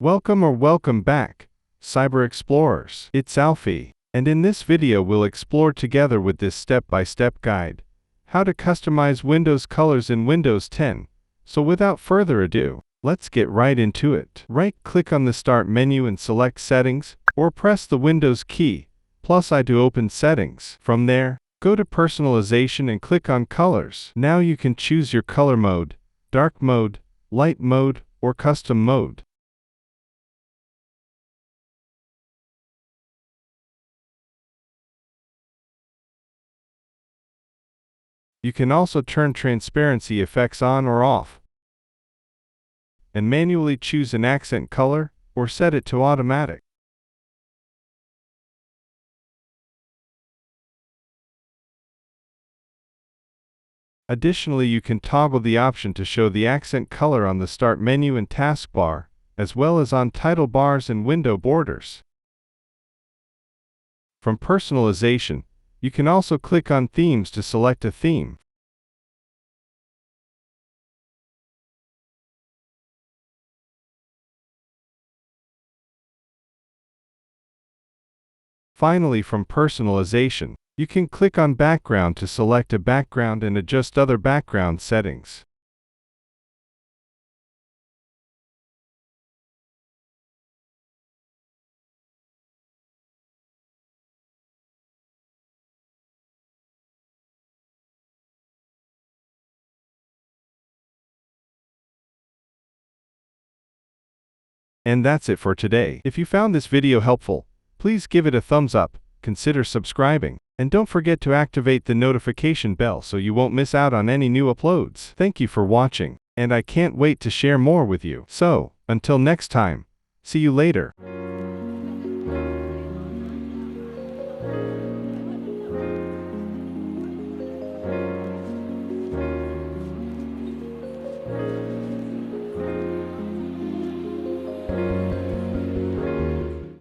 Welcome back, Cyber Explorers. It's Alfie, and in this video we'll explore together with this step-by-step guide, how to customize Windows colors in Windows 10. So without further ado, let's get right into it. Right-click on the Start menu and select Settings, or press the Windows key, plus I to open Settings. From there, go to Personalization and click on Colors. Now you can choose your color mode, dark mode, light mode, or custom mode. You can also turn transparency effects on or off, and manually choose an accent color, or set it to automatic. Additionally, you can toggle the option to show the accent color on the Start menu and taskbar, as well as on title bars and window borders. From Personalization, you can also click on Themes to select a theme. Finally, from Personalization, you can click on Background to select a background and adjust other background settings. And that's it for today. If you found this video helpful, please give it a thumbs up, consider subscribing, and don't forget to activate the notification bell so you won't miss out on any new uploads. Thank you for watching, and I can't wait to share more with you. So, until next time, see you later.